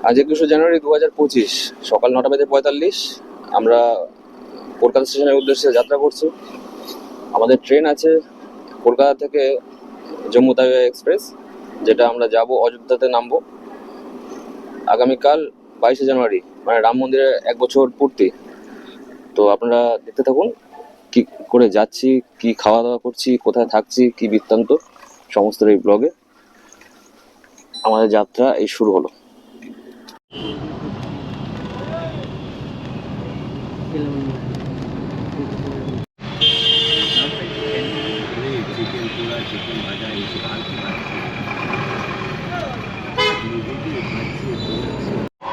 আজ 21শে জানুয়ারি 2025 সকাল 9:45 আমরা কলকাতা স্টেশনের উদ্দেশ্যে যাত্রা করছি। আমাদের ট্রেন আছে কলকাতা থেকে জম্মু তাওয়া এক্সপ্রেস, যেটা আমরা যাব অযোধ্যাতে নামবো আগামীকাল 22শে জানুয়ারি, মানে রাম মন্দিরের 1 বছর পূর্তি। তো আপনারা দেখতে থাকুন কি করে যাচ্ছি, কি খাওয়া দাওয়া করছি, কোথায় থাকছি, কি বৃত্তান্ত, সমস্ত এই ব্লগে। আমাদের যাত্রা এই শুরু হলো।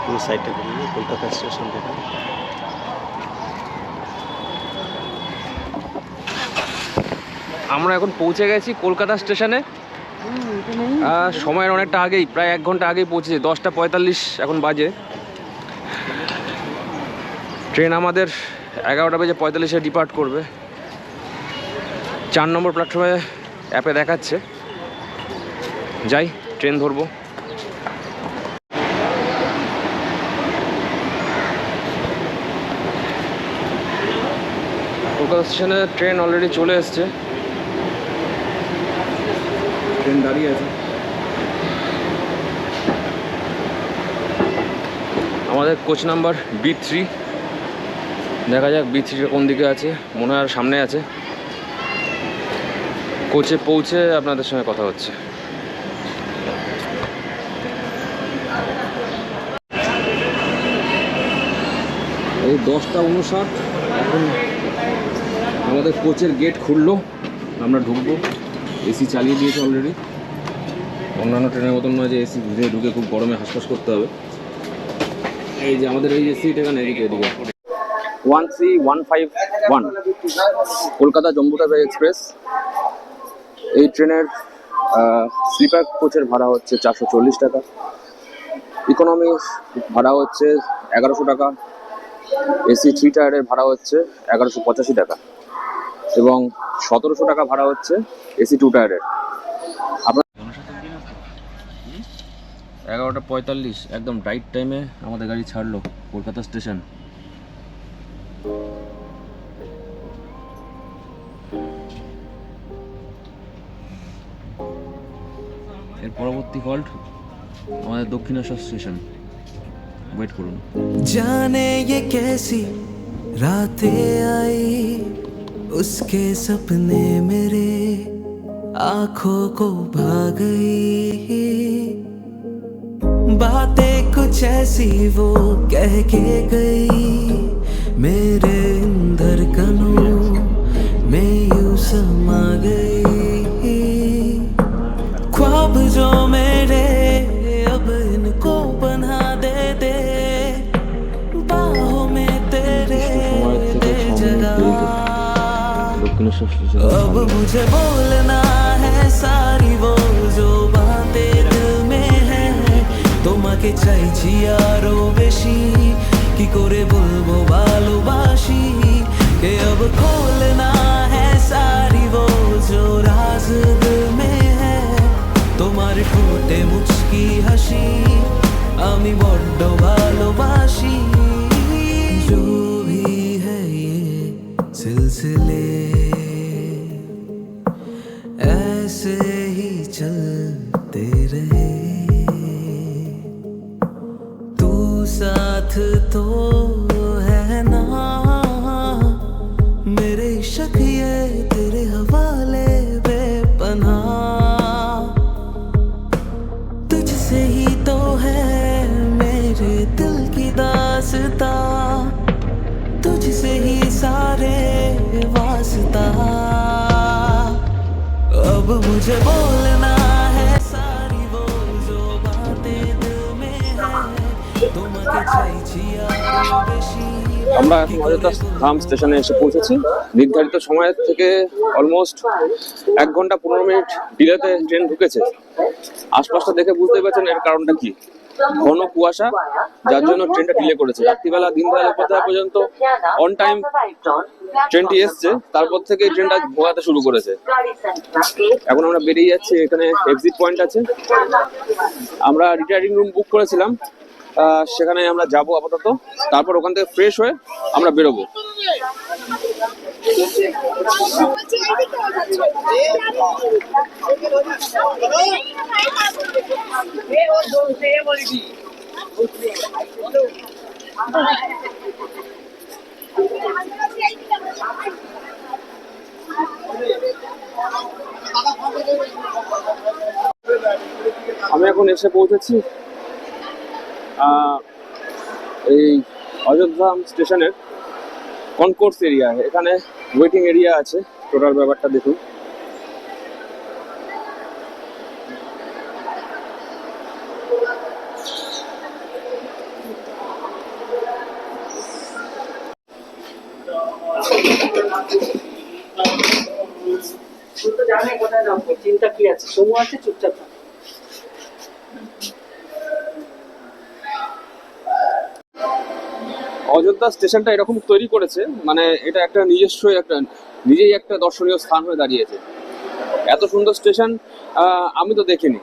পুরো সাইডটা ঘুরিয়ে কলকাতা স্টেশন থেকে আমরা এখন পৌঁছে গেছি কলকাতা স্টেশনে। সময়ের অনেকটা আগেই, প্রায় 1 ঘন্টা আগেই পৌঁছেছি। 10:45 এখন বাজে। ট্রেন আমাদের 11:45 ডিপার্ট করবে। 4 নম্বর প্ল্যাটফর্মে অ্যাপে দেখাচ্ছে। যাই, ট্রেন ধরবো। কলকাতা স্টেশনে ট্রেন অলরেডি চলে এসছে, ট্রেন দাঁড়িয়ে আছে। আমাদের কোচ নাম্বার B3। দেখা যাক B3 কোন দিকে আছে, মনে হয় সামনে আছে। কোচে পৌঁছে আপনাদের সঙ্গে কথা হচ্ছে। এই 10:59 এখন আমাদের কোচের গেট খুললো, আমরা ঢুকবো। এসি চালিয়ে দিয়েছে অলরেডি। অন্যান্য ট্রেনের মতন নয় যে এসি ভিতরে ঢুকে খুব গরমে হাঁসফাঁস করতে হবে। এই যে আমাদের এই যে সিট এখানে এদিকে 13-151 কলকাতা জম্মু তাওয়া এক্সপ্রেস। এই ট্রেনের স্লিপার কোচের ভাড়া হচ্ছে 440 টাকা, ইকোনমি ভাড়া হচ্ছে 1100 টাকা, এসি 3 টায়ারের ভাড়া হচ্ছে 1185 টাকা এবং 1700 টাকা ভাড়া হচ্ছে এসি 2 টায়ারের। আপনার 11:45 একদম রাইট টাইমে আমাদের গাড়ি ছাড়লো কলকাতা স্টেশন। এর পরবর্তী হল্ট আমাদের দক্ষিণেশ্বর স্টেশন। ওয়েট করুন। जाने ये कैसी रातें आई, उसके सपने मेरे आंखों को भा गई। बातें कुछ ऐसी वो कह के गई, मेरे धड़कनों में यूं समा गई। ख्वाब जो मेरे अब इनको बना दे दे, बाहों में तेरे दे जगह। अब मुझे बोलना है सारी वो जो बातें दिल में है, তোমাকে চাইছি আরো বেশি, কি করে বলবো ভালোবাসি। के अब खोलना है सारी वो जो राज दिल में है, তোমার ঠোঁটে মুচকি হাসি আমি বড্ড ভালোবাসি। जो भी है ये सिलसिले ऐसे ही चलते रहे, तू साथ तो है ना, मेरे शक ये तेरे हवाले बेपनाह, तुझसे ही तो है मेरे दिल की दास्तां, तुझसे ही सारे वास्ता। अब मुझे बोलना है सारी वो जो बातें दिल में है, তোমাকে চাইছি আরো বেশি। আমরা এখন অযোধ্যা ধাম স্টেশনে এসে পৌঁছেছি। নির্ধারিত সময়ের থেকে অলমোস্ট 1 ঘন্টা 15 মিনিট ডিলেতে ট্রেন ঢুকেছে। আশপাশটা দেখে বুঝতে পারছেন এর কারণটা কি। ঘন কুয়াশা, যার জন্য ট্রেনটা ডিলে করেছে। রাত্রিবেলা দিনবেলা কোথায় পর্যন্ত অন টাইম ট্রেনটি এসছে, তারপর থেকে ট্রেনটা ভোগাতে শুরু করেছে। এখন আমরা বেরিয়ে যাচ্ছি, এখানে এক্সিট পয়েন্ট আছে। আমরা রিটায়ারিং রুম বুক করেছিলাম, সেখানে আমরা যাব আপাতত, তারপর ওখান থেকে ফ্রেশ হয়ে আমরা বেরোবো। আমি এখন এসে পৌঁছেছি এই অযোধ্যা স্টেশনের কনকোর্স এরিয়া। এখানে ওয়েটিং এরিয়া আছে। টোটাল ব্যাপারটা দেখুন। চিন্তা কি আছে, সময় আছে, চুপচাপ থাক। অযোধ্যা স্টেশনটা এরকম তৈরি করেছে, মানে এটা একটা নিজেই একটা দর্শনীয় স্থান হয়ে দাঁড়িয়েছে। এত সুন্দর স্টেশন আমি তো দেখিনি।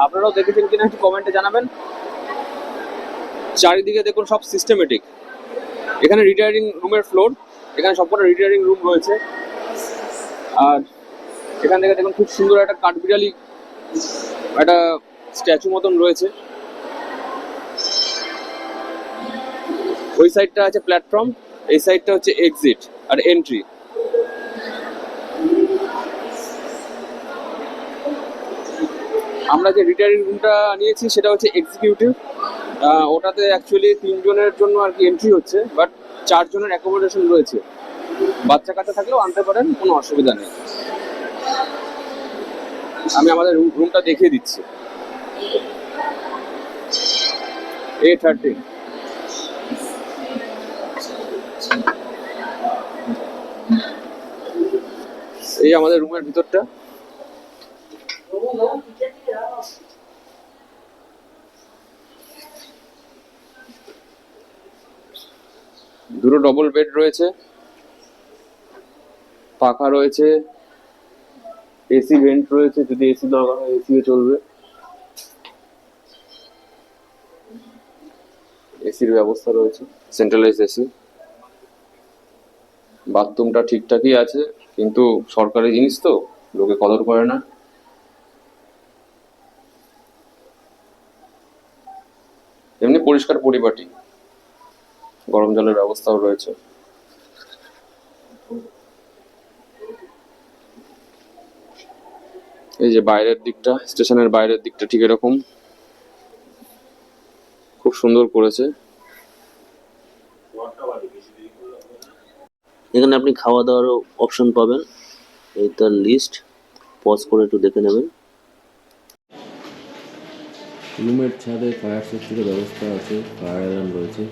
আপনারাও দেখেছেন কিনা একটু কমেন্টে জানাবেন। চারিদিকে দেখুন সব সিস্টেমেটিক। এখানে রিটায়ারিং রুমের ফ্লোর, এখানে সবকটা রিটায়ারিং রুম রয়েছে। আর এখান থেকে দেখুন খুব সুন্দর একটা কাঠবিড়ালি একটা স্ট্যাচু মতন রয়েছে। ওই সাইডটা আছে প্ল্যাটফর্ম, এই সাইডটা হচ্ছে এক্সিট আর এন্ট্রি। আমরা যে রিটায়ারিং রুমটা নিয়েছি সেটা হচ্ছে এক্সিকিউটিভ। ওটাতে অ্যাকচুয়ালি 3 জনের জন্য আর কি এন্ট্রি হচ্ছে, বাট 4 জনের অ্যাকোমোডেশন রয়েছে। বাচ্চা কাচ্চা থাকলেও আনতে পারেন, কোনো অসুবিধা নেই। আমি আমাদের রুমটা দেখিয়ে দিচ্ছি। A13। এই আমাদের রুমের ভিতরটা। দুটো ডবল বেড রয়েছে, পাখা রয়েছে, এসি ভেন্ট রয়েছে, যদি এসি দরকার হয় এসিও চলবে। এসির ব্যবস্থা রয়েছে, সেন্ট্রালাইজ এসি। বাথরুমটা ঠিকঠাকই আছে, কিন্তু সরকারি জিনিস তো লোকে কদর করে না। এমনি পরিষ্কার পরিপাটি। গরম জলের ব্যবস্থাও রয়েছে। এই যে বাইরের দিকটা, স্টেশনের বাইরের দিকটা ঠিক এরকম, খুব সুন্দর করেছে। এখানে আপনি খাওয়া দাওয়ারও অপশন পাবেন। এই তার লিস্ট, পজ করে একটু দেখে নেবেন। রুমের ছাদে ফায়ার সেফটির ব্যবস্থা আছে, ফায়ার অ্যালার্ম রয়েছে।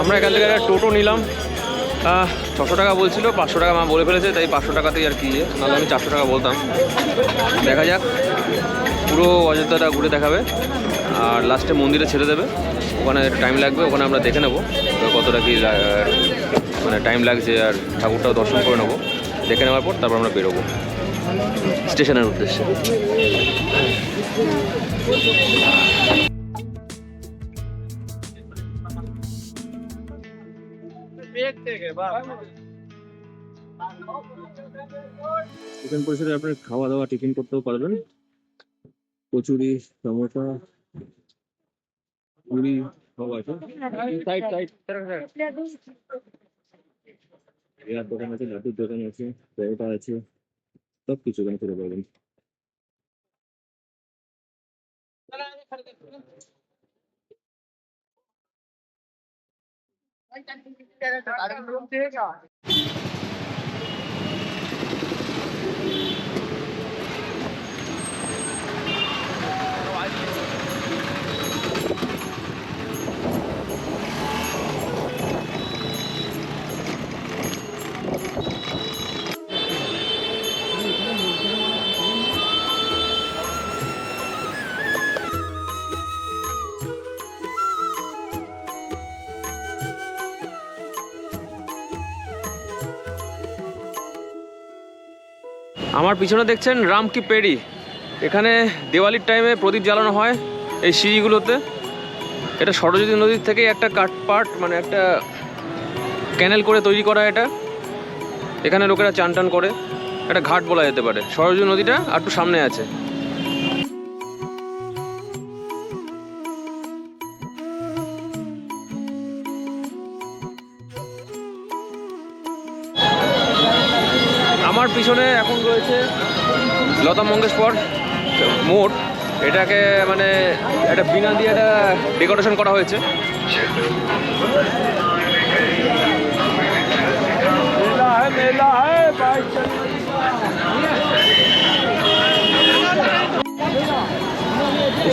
আমরা এখান থেকে একটা টোটো নিলাম, 600 টাকা বলছিল, 500 টাকা মা বলে ফেলেছে, তাই 500 টাকাতেই আর কি, নাহলে আমি 400 টাকা বলতাম। দেখা যাক, পুরো অযোধ্যাটা ঘুরে দেখাবে আর লাস্টে মন্দিরে ছেড়ে দেবে। ওখানে টাইম লাগবে, ওখানে আমরা দেখে নেবো কতটা কি মানে টাইম লাগছে, আর ঠাকুরটাও দর্শন করে নেবো। দেখে নেওয়ার পর তারপর আমরা বেরোবো স্টেশনের উদ্দেশ্যে। চিকেন পরিসরে আপনি খাওয়া দাওয়া টিফিন করতেও পারবেন। কচুরি, সমোসা, পুরি সব আছে। সাইড সাইড এর দোকান আছে, লাড্ডুর দোকান আছে, পরোটা আছে, সব কিছু এখানে খেতে পারবেন। আমার পিছনে দেখছেন রাম কি পেড়ি। এখানে দিওয়ালির টাইমে প্রদীপ জ্বালানো হয় এই সিঁড়িগুলোতে। এটা সরস্বতী নদীর থেকে একটা কাটপাট, মানে একটা ক্যানেল করে তৈরি করা। এটা এখানে লোকেরা চান টান করে, একটা ঘাট বলা যেতে পারে। সরস্বতী নদীটা আর একটু সামনে আছে। আমার পিছনে এখন রয়েছে লতা মঙ্গেশকর মোড়। এটাকে মানে একটা বিনা দিয়ে একটা ডেকোরেশন করা হয়েছে।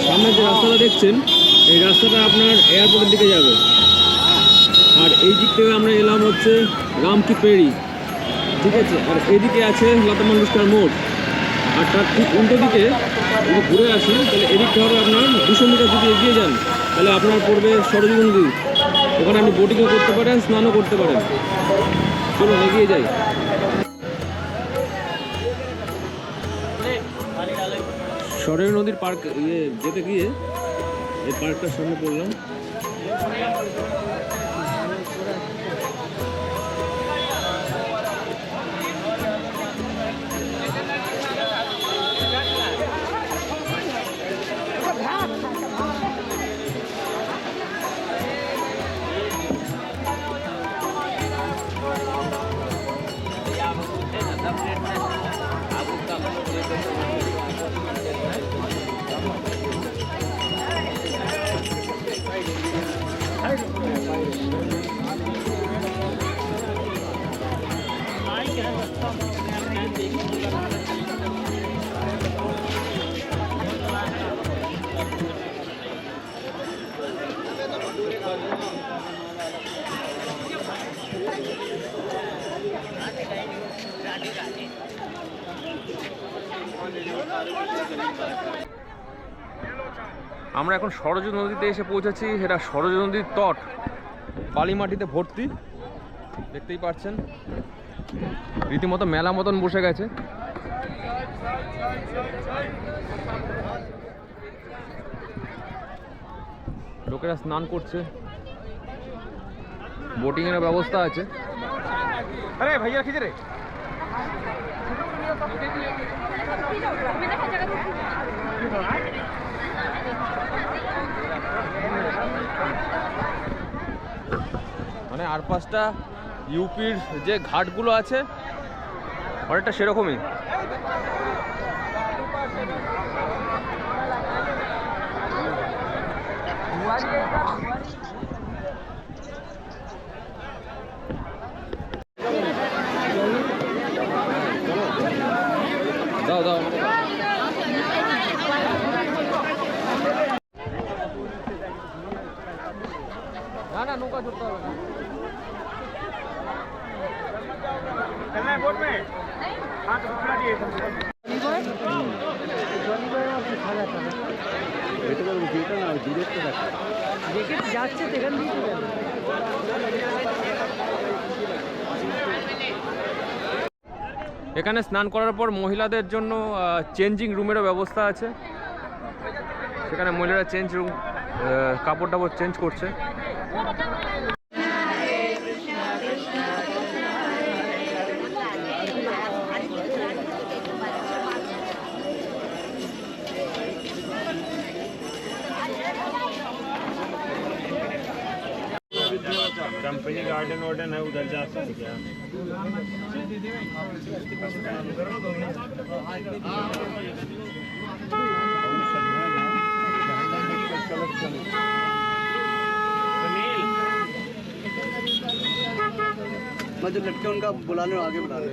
সামনে যে রাস্তাটা দেখছেন, এই রাস্তাটা আপনার এয়ারপোর্টের দিকে যাবে। আর এই দিক থেকে আমরা এলাম হচ্ছে রাম কি পেড়ি, ঠিক আছে। আর এদিকে আছে লতা মঙ্গেশকর মোড়। আর তার ঠিক উল্টো দিকে যদি ঘুরে আসেন, তাহলে এদিকটা হবে আপনার 200 মিটার যদি এগিয়ে যান, তাহলে আপনার পড়বে সরস্বতী নদী। ওখানে আপনি বোটিংও করতে পারেন, স্নানও করতে পারেন। চলুন এগিয়ে যাই। সরস্বতী নদীর পার্ক যেতে গিয়ে এই পার্কটার সামনে পড়লাম। আমরা এখন সরস্বতী নদীতে এসে পৌঁছেছি। এটা সরস্বতী নদীর তট বালি মাটিতে ভর্তি, দেখতেই পাচ্ছেন। রীতিমতো মেলা মতন বসে গেছে। লোকেরা স্নান করছে, বোটিং এর ব্যবস্থা আছে। আরে ভাইয়া খিদে রে, মানে আর পাঁচটা ইউপির যে ঘাটগুলো আছে অনেকটা সেরকমই। দাও দাও। না না নৌকা চড়তে হবে না। যাচ্ছে সেখান দিয়ে এখানে স্নান করার পর মহিলাদের জন্য চেঞ্জিং রুমেরও ব্যবস্থা আছে। সেখানে মহিলারা চেঞ্জ রুম কাপড় টাপড় চেঞ্জ করছে। कंपनी गार्डन वार्डन है उधर जा सकते हैं मैं जो लटके उनका बुला लो, आगे बुला लो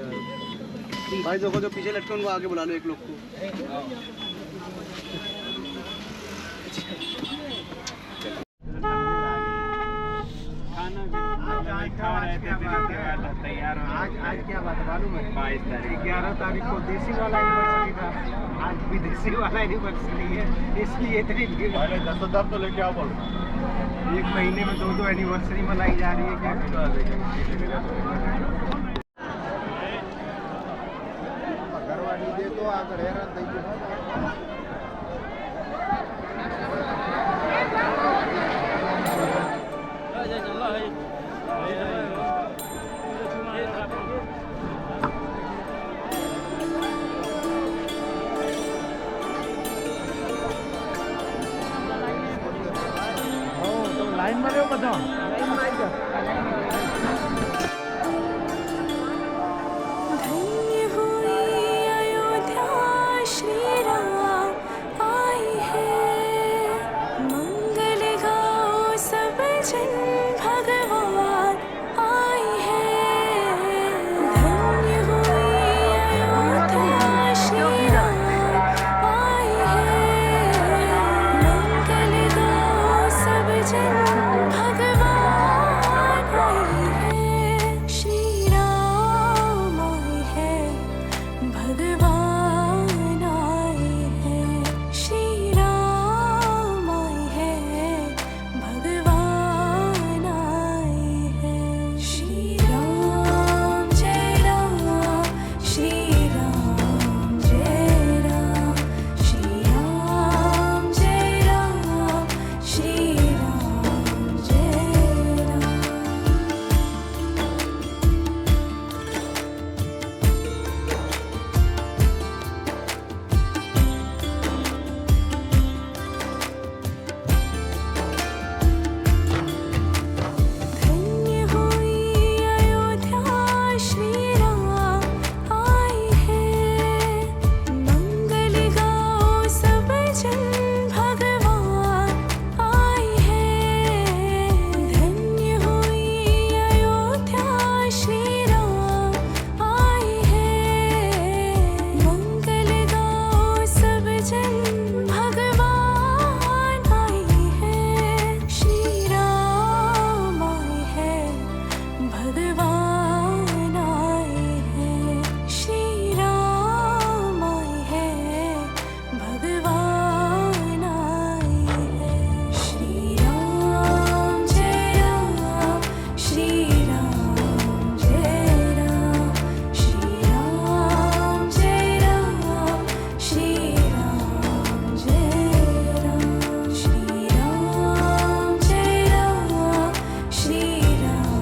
भाई। देखो जो पीछे लटके उनको आगे बुला लो, एक लोग को। तैयार आज क्या बात मालूम है? 22 तारीख 11 तारीख को देसी वाला एनिवर्सरी था, आज विदेशी वाला एनिवर्सरी है, इसलिए इतनी भीड़। पहले 10,000 तो लेके आओ बोलो। एक महीने में 2 एनिवर्सरी मनाई जा रही है क्या? घरवाली दे तो आकर हैरान लाइन में रहो बताओ। धन्य हुई अयोध्या श्री राम आए हैं, मंगल गाओ सब जन भगवान आए हैं। धन्य हुई अयोध्या श्री राम आए हैं, मंगल गाओ सब जन भगवान आए हैं। श्री राम आए हैं, भगवान आए हैं। श्री राम आए हैं, भगवान आए हैं। श्री राम जय राम, श्री राम जय राम, श्री राम जय राम, श्री राम जय राम। धन्य हुई अयोध्या श्री राम आए हैं, मंगल गाओ सब जन भगवान आए हैं। धन्य हुई अयोध्या श्री राम आए हैं, मंगल गाओ सब जन भगवान आए हैं। श्री राम आए हैं, भगवान आए हैं। श्री राम आए हैं, भगवान आए हैं। श्री राम जय राम, श्री राम जय राम, श्री राम जय राम, श्री राम जय राम, श्री राम जय राम, श्री राम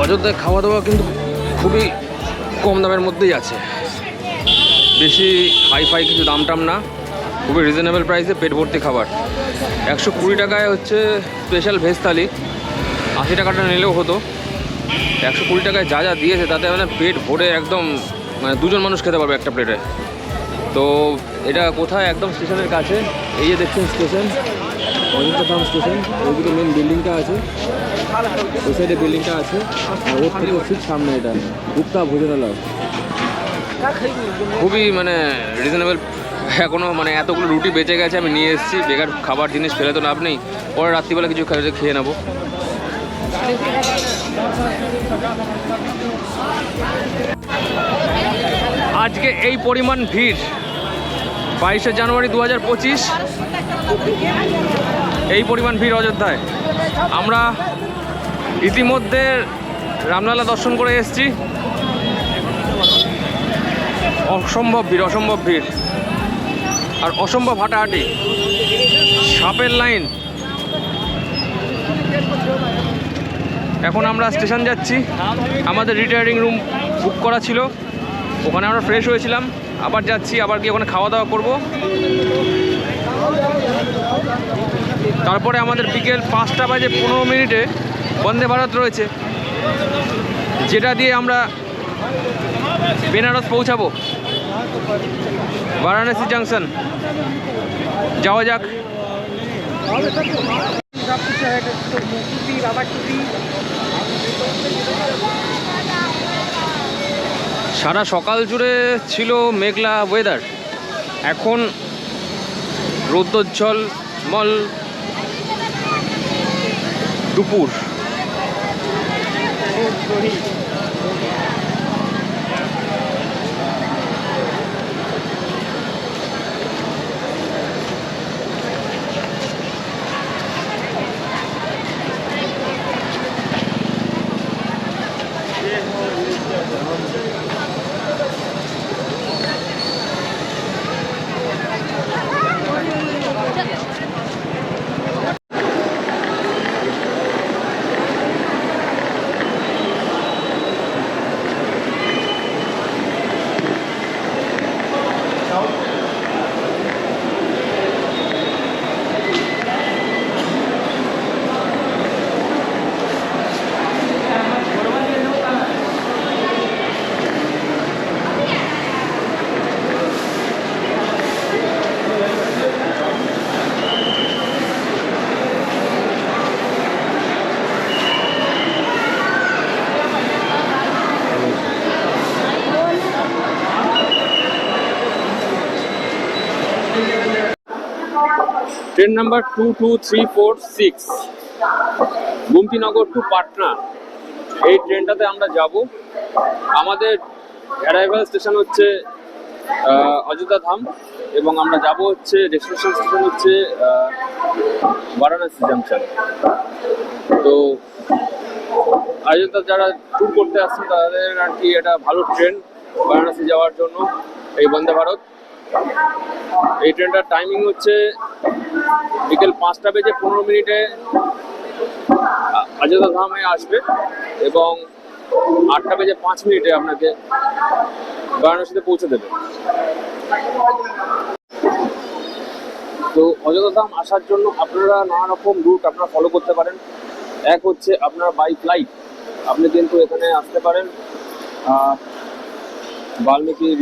অযোধ্যায় খাওয়া দাওয়া কিন্তু খুবই কম দামের মধ্যেই আছে, বেশি হাই কিছু দাম টাম না, খুবই রিজনেবল প্রাইসে পেট ভর্তি খাবার। 120 টাকায় হচ্ছে স্পেশাল ভেজ থালি, 80 টাকাটা নিলেও হতো। 120 টাকায় যা যা দিয়েছে তাতে মানে পেট ভরে একদম মানে দুজন মানুষ খেতে পারবে একটা প্লেটে। তো এটা কোথায়? একদম স্টেশনের কাছে। এই যে দেখছেন স্টেশন, অযোধ্যা ধাম স্টেশন। ওইদিকে মেন বিল্ডিংটা আছে, ওই সাইডে বিল্ডিংটা আছে, আর ওর থেকে ঠিক সামনে এটা গুপ্তা ভোজনালয়। খুবই মানে রিজনেবল। এখনও মানে এতগুলো রুটি বেঁচে গেছে, আমি নিয়ে এসেছি। বেকার খাবার জিনিস ফেলে তো লাভ নেই, পরে রাত্রিবেলা কিছু খেয়ে নেবো। আজকে এই পরিমাণ ভিড়, 22শে জানুয়ারি 2025, এই পরিমাণ ভিড় অযোধ্যায়। আমরা ইতিমধ্যে রামলালা দর্শন করে এসেছি। অসম্ভব ভিড় আর অসম্ভব হাঁটাহাঁটি, সাপের লাইন। এখন আমরা স্টেশন যাচ্ছি, আমাদের রিটায়ারিং রুম বুক করা ছিল, ওখানে আমরা ফ্রেশ হয়েছিলাম। আবার যাচ্ছি, আবার গিয়ে ওখানে খাওয়া দাওয়া করব। তারপরে আমাদের বিকেল 5:15 বন্দে ভারত রয়েছে, যেটা দিয়ে আমরা বেনারস পৌঁছাবো, বারাণসী জাংশন। যাওয়া যাক। সারা সকাল জুড়ে ছিল মেঘলা ওয়েদার, এখন রৌদ্রোজ্জ্বলমল দুপুর। Train number 22346 Gomtinagar two Patna, এই ট্রেনটাতে আমরা যাব। আমাদের অ্যারাইভাল স্টেশন হচ্ছে অযোধ্যা ধাম, এবং আমরা যাব হচ্ছে ডেস্টিনেশন স্টেশন হচ্ছে বারাণসী জাংশন। তো অযোধ্যা যারা ট্যুর করতে আসছেন তাদের আর কি এটা ভালো ট্রেন বারাণসী যাওয়ার জন্য, এই বন্দে ভারত। এই ট্রেনটার টাইমিং হচ্ছে বিকেল 5:15 অযোধ্যা ধামে আসবে, এবং 8:05 আপনাকে বারাণসীতে পৌঁছে দেবে। তো অযোধ্যা ধাম আসার জন্য আপনারা নানা রকম রুট আপনারা ফলো করতে পারেন। এক হচ্ছে আপনার বাই ফ্লাইট, আপনি কিন্তু এখানে আসতে পারেন।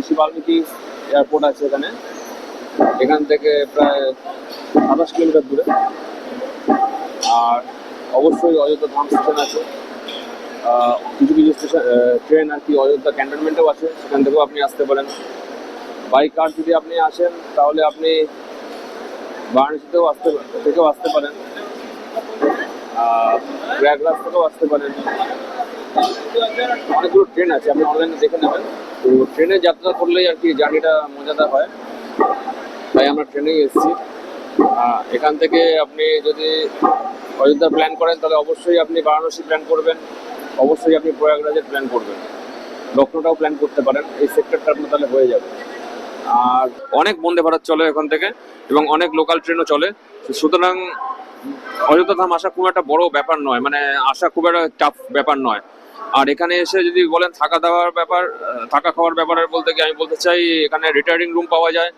ঋষি বাল্মীকি এয়ারপোর্ট আছে এখান থেকে প্রায় 27 কিলোমিটার দূরে। আর অবশ্যই অযোধ্যা ধাম স্টেশন আছে, কিছু স্টেশন ট্রেন আর কি অযোধ্যা ক্যান্টনমেন্টেও আছে, সেখান থেকেও আপনি আসতে পারেন। বাই কার যদি আপনি আসেন তাহলে আপনি বারাণসীতেও আসতে পারেন, প্রয়াগরাজ থেকেও আসতে পারেন। অনেকগুলো ট্রেন আছে, আপনি অনলাইনে দেখে নেবেন। তো ট্রেনে যাত্রা করলেই আর কি জার্নিটা মজাদার হয়, তাই আমরা ট্রেনেই এসেছি। এখান থেকে আপনি যদি অযোধ্যার প্ল্যান করেন তাহলে অবশ্যই আপনি বারাণসী প্ল্যান করবেন, অবশ্যই আপনি প্রয়াগরাজের প্ল্যান করবেন, লখনৌটাও প্ল্যান করতে পারেন। এই সেক্টরটা আপনার তাহলে হয়ে যাবে। আর অনেক বন্দে ভারত চলে এখান থেকে, এবং অনেক লোকাল ট্রেনও চলে। সুতরাং অযোধ্যা ধাম আসা খুব একটা বড় ব্যাপার নয়, মানে আসা খুব একটা টাফ ব্যাপার নয়। আর এখানে এসে যদি বলেন থাকা দাওয়ার ব্যাপার, থাকা খাওয়ার ব্যাপারে বলতে গিয়ে আমি বলতে চাই এখানে রিটায়ারিং রুম পাওয়া যায়।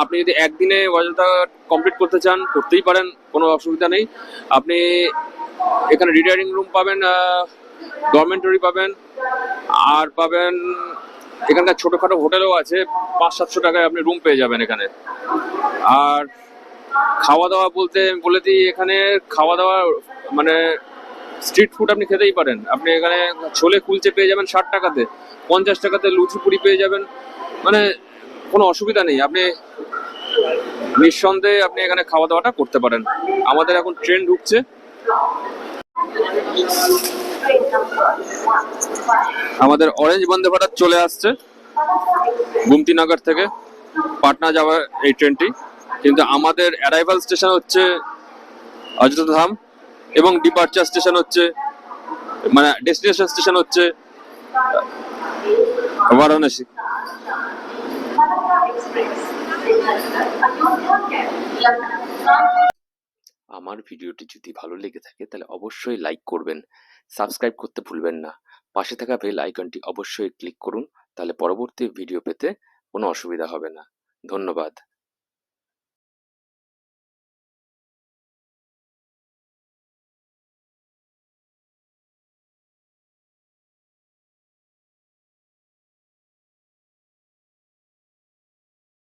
আপনি যদি একদিনে অযোধ্যা কমপ্লিট করতে চান করতেই পারেন, কোনো অসুবিধা নেই। আপনি এখানে রিটায়ারিং রুম পাবেন, ডরমেন্টরি পাবেন, আর পাবেন এখানকার ছোটোখাটো হোটেলও আছে, 500-700 টাকায় আপনি রুম পেয়ে যাবেন এখানে। আর খাওয়া দাওয়া বলতে আমি বলে দিই, এখানে খাওয়া দাওয়া মানে স্ট্রিট ফুড আপনি খেতেই পারেন। আপনি এখানে ছোলে কুলচে পেয়ে যাবেন 60 টাকাতে, 50 টাকাতে লুচি পুরি পেয়ে যাবেন, মানে কোনো অসুবিধা নেই। আপনি নিঃসন্দেহে আপনি এখানে খাওয়া দাওয়াটা করতে পারেন। আমাদের এখন ট্রেন ঢুকছে, আমাদের অরেঞ্জ বন্দে ভারত চলে আসছে গুমতিনগর থেকে পাটনা যাওয়ার এই ট্রেনটি, কিন্তু আমাদের অ্যারাইভাল স্টেশন হচ্ছে অযোধ্যা ধাম এবং ডিপার্চার স্টেশন হচ্ছে মানে ডেস্টিনেশন স্টেশন হচ্ছে বারাণসী। আমার ভিডিওটি যদি ভালো লেগে থাকে তাহলে অবশ্যই লাইক করবেন, সাবস্ক্রাইব করতে ভুলবেন না, পাশে থাকা বেল আইকনটি অবশ্যই ক্লিক করুন, তাহলে পরবর্তী ভিডিও পেতে কোনো অসুবিধা হবে না। ধন্যবাদ।